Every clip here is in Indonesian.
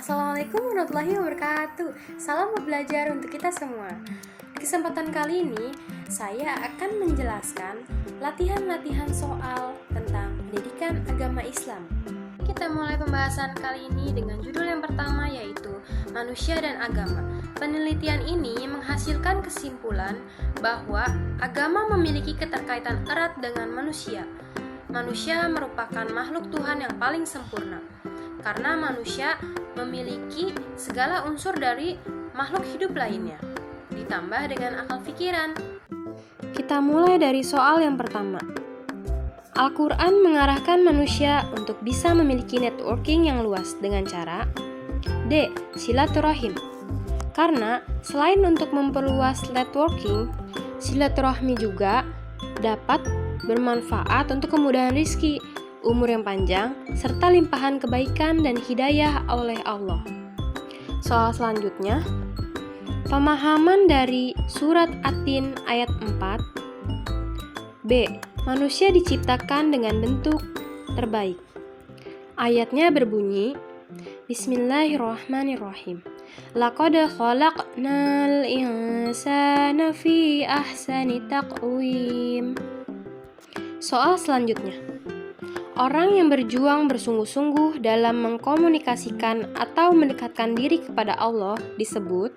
Assalamualaikum warahmatullahi wabarakatuh. Salam belajar untuk kita semua. Di kesempatan kali ini, saya akan menjelaskan latihan-latihan soal tentang pendidikan agama Islam. Kita mulai pembahasan kali ini dengan judul yang pertama, yaitu Manusia dan Agama. Penelitian ini menghasilkan kesimpulan bahwa agama memiliki keterkaitan erat dengan manusia. Manusia merupakan makhluk Tuhan yang paling sempurna, karena manusia memiliki segala unsur dari makhluk hidup lainnya, ditambah dengan akal pikiran. Kita mulai dari soal yang pertama. Al-Quran mengarahkan manusia untuk bisa memiliki networking yang luas dengan cara D. Silaturahim. Karena selain untuk memperluas networking, silaturahmi juga dapat bermanfaat untuk kemudahan rizki, umur yang panjang, serta limpahan kebaikan dan hidayah oleh Allah. Soal selanjutnya, pemahaman dari surat At-Tin ayat 4. B. Manusia diciptakan dengan bentuk terbaik. Ayatnya berbunyi, Bismillahirrahmanirrahim. Laqad khalaqnal insana fi ahsani taqwim. Soal selanjutnya, orang yang berjuang bersungguh-sungguh dalam mengkomunikasikan atau mendekatkan diri kepada Allah disebut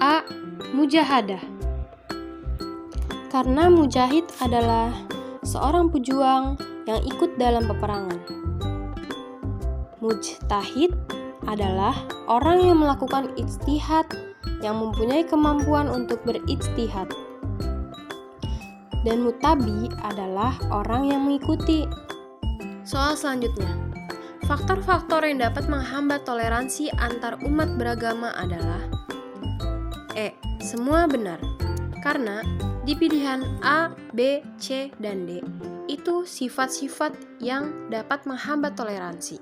A. Mujahadah. Karena mujahid adalah seorang pejuang yang ikut dalam peperangan. Mujtahid adalah orang yang melakukan ijtihad, yang mempunyai kemampuan untuk berijtihad. Dan mutabi adalah orang yang mengikuti. Soal selanjutnya, faktor-faktor yang dapat menghambat toleransi antar umat beragama adalah E. Semua benar, karena di pilihan A, B, C, dan D itu sifat-sifat yang dapat menghambat toleransi.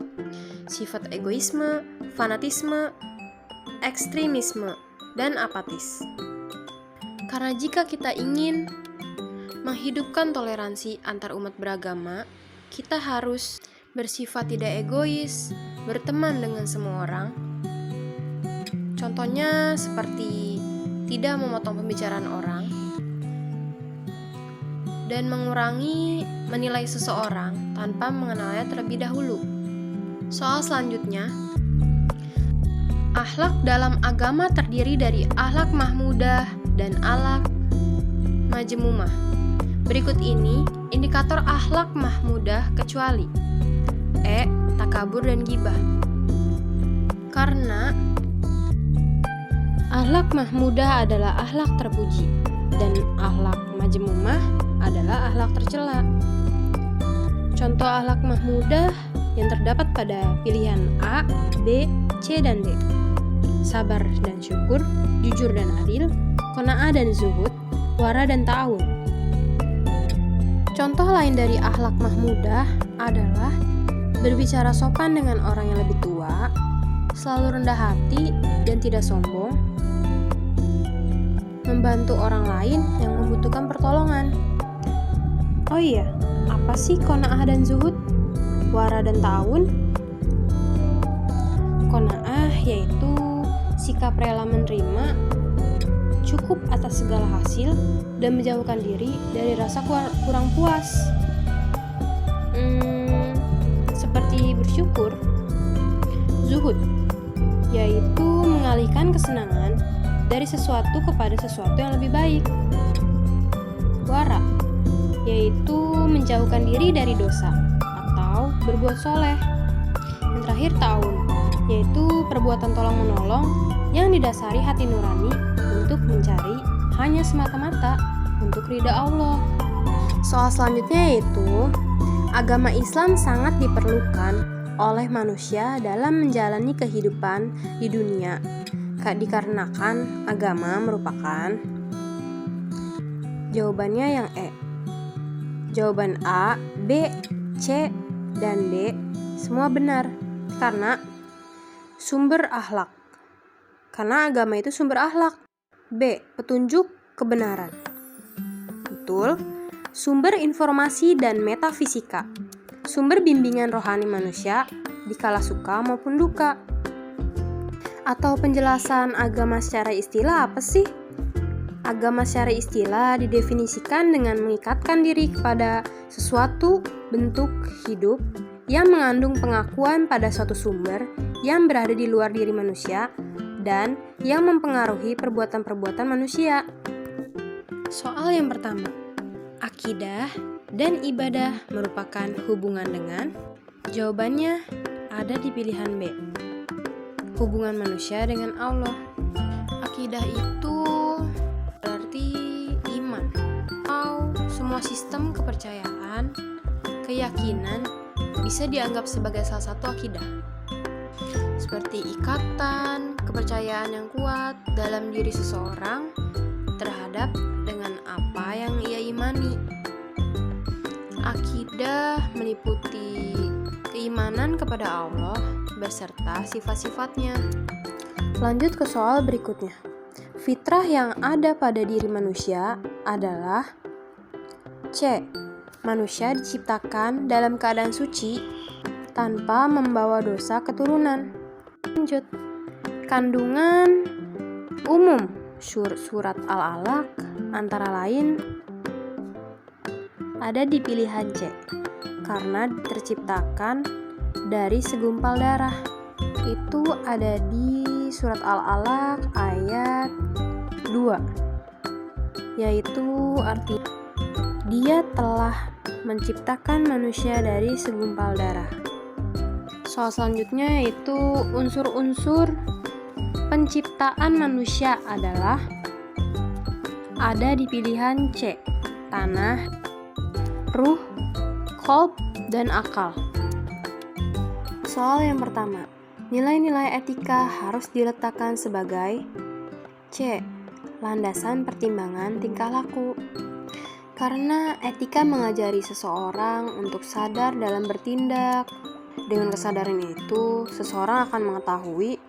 Sifat egoisme, fanatisme, ekstremisme, dan apatis. Karena jika kita ingin menghidupkan toleransi antar umat beragama, kita harus bersifat tidak egois, berteman dengan semua orang. Contohnya seperti tidak memotong pembicaraan orang, dan mengurangi menilai seseorang tanpa mengenalnya terlebih dahulu. Soal selanjutnya, akhlak dalam agama terdiri dari akhlak mahmudah dan akhlak majmumah. Berikut ini indikator akhlak mahmudah kecuali E. Takabur dan gibah. Karena akhlak mahmudah adalah akhlak terpuji dan akhlak majmumah adalah akhlak tercela. Contoh akhlak mahmudah yang terdapat pada pilihan A, B, C, dan D. Sabar dan syukur, jujur dan adil, qanaah dan zuhud, wara dan ta'awun. Contoh lain dari akhlak mahmudah adalah berbicara sopan dengan orang yang lebih tua, selalu rendah hati dan tidak sombong, membantu orang lain yang membutuhkan pertolongan. Oh iya, apa sih qanaah dan zuhud, wara dan ta'awun? Qanaah yaitu sikap rela menerima cukup atas segala hasil dan menjauhkan diri dari rasa kurang puas. Seperti bersyukur. Zuhud yaitu mengalihkan kesenangan dari sesuatu kepada sesuatu yang lebih baik. Wara yaitu menjauhkan diri dari dosa atau berbuat soleh. Yang terakhir ta'awun, yaitu perbuatan tolong-menolong yang didasari hati nurani untuk mencari hanya semata-mata untuk ridha Allah. Soal selanjutnya yaitu agama Islam sangat diperlukan oleh manusia dalam menjalani kehidupan di dunia, dikarenakan agama merupakan jawabannya yang E. Jawaban A, B, C, dan D semua benar karena sumber akhlak. Karena agama itu sumber akhlak. B. Petunjuk kebenaran. Betul. Sumber informasi dan metafisika. Sumber bimbingan rohani manusia di kala suka maupun duka. Atau penjelasan agama secara istilah apa sih? Agama secara istilah didefinisikan dengan mengikatkan diri kepada sesuatu bentuk hidup yang mengandung pengakuan pada suatu sumber yang berada di luar diri manusia dan yang mempengaruhi perbuatan-perbuatan manusia. Soal yang pertama, akidah dan ibadah merupakan hubungan dengan? Jawabannya ada di pilihan B. Hubungan manusia dengan Allah. Akidah itu berarti iman atau semua sistem kepercayaan, keyakinan bisa dianggap sebagai salah satu akidah. Seperti ikatan, kepercayaan yang kuat dalam diri seseorang terhadap dengan apa yang ia imani. Akidah meliputi keimanan kepada Allah beserta sifat-sifatnya. Lanjut ke soal berikutnya. Fitrah yang ada pada diri manusia adalah C. Manusia diciptakan dalam keadaan suci tanpa membawa dosa keturunan. Lanjut. Kandungan umum surat Al-Alaq antara lain ada di pilihan C karena terciptakan dari segumpal darah. Itu ada di surat Al-Alaq ayat 2, yaitu artinya Dia telah menciptakan manusia dari segumpal darah. Soal selanjutnya yaitu unsur-unsur penciptaan manusia adalah ada di pilihan C, tanah, ruh, qalb, dan akal. Soal yang pertama, nilai-nilai etika harus diletakkan sebagai C. Landasan pertimbangan tingkah laku. Karena etika mengajari seseorang untuk sadar dalam bertindak. Dengan kesadaran itu, seseorang akan mengetahui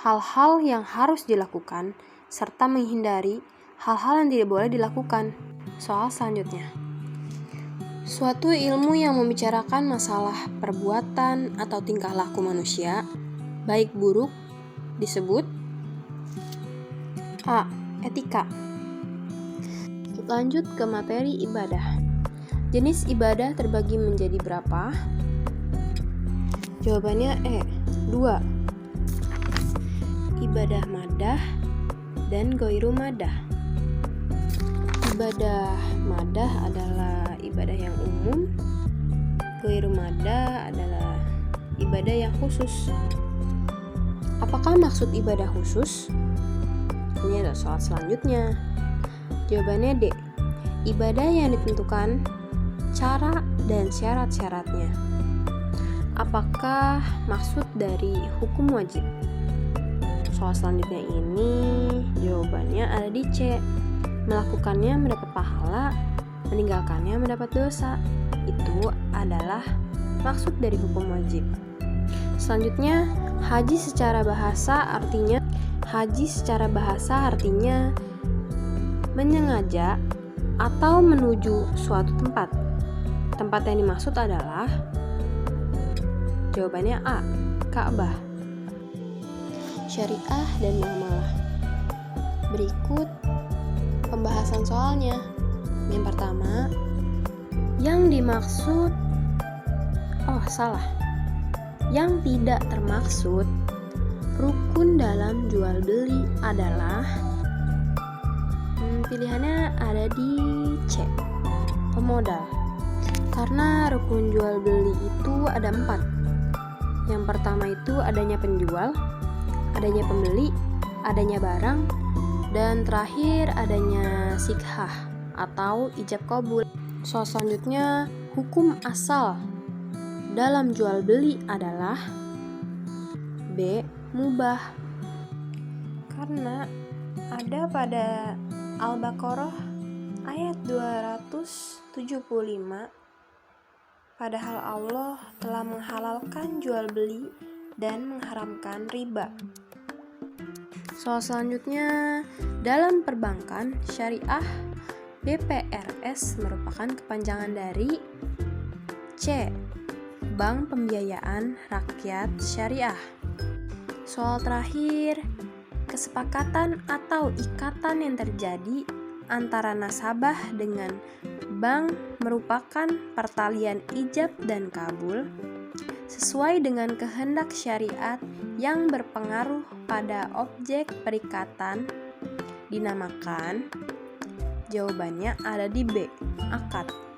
hal-hal yang harus dilakukan serta menghindari hal-hal yang tidak boleh dilakukan. Soal selanjutnya. Suatu ilmu yang membicarakan masalah perbuatan atau tingkah laku manusia, baik buruk, disebut A. Etika. Lanjut ke materi ibadah. Jenis ibadah terbagi menjadi berapa? Jawabannya E. 2. Ibadah madah dan ghairu madah. Ibadah madah adalah ibadah yang umum, ghairu madah adalah ibadah yang khusus. Apakah maksud ibadah khusus? Ini adalah soal selanjutnya. Jawabannya D. Ibadah yang ditentukan cara dan syarat-syaratnya. Apakah maksud dari hukum wajib? Soal selanjutnya ini jawabannya ada di C. Melakukannya mendapat pahala, meninggalkannya mendapat dosa. Itu adalah maksud dari hukum wajib. Selanjutnya, haji secara bahasa artinya menyengaja atau menuju suatu tempat. Tempat yang dimaksud adalah jawabannya A. Ka'bah. Syariah dan muamalah. Berikut pembahasan soalnya. Yang pertama, yang dimaksud yang tidak termaksud rukun dalam jual beli adalah pilihannya ada di C. Pemodal. Karena rukun jual beli itu ada 4. Yang pertama itu adanya penjual, adanya pembeli, adanya barang, dan terakhir adanya sighah atau ijab kabul. Soal selanjutnya, hukum asal dalam jual beli adalah B. Mubah. Karena ada pada Al-Baqarah ayat 275, padahal Allah telah menghalalkan jual beli dan mengharamkan riba. Soal selanjutnya, dalam perbankan syariah, BPRS merupakan kepanjangan dari C. Bank Pembiayaan Rakyat Syariah. Soal terakhir, kesepakatan atau ikatan yang terjadi antara nasabah dengan bank merupakan pertalian ijab dan kabul sesuai dengan kehendak syariat yang berpengaruh pada objek perikatan dinamakan. Jawabannya ada di B, akad.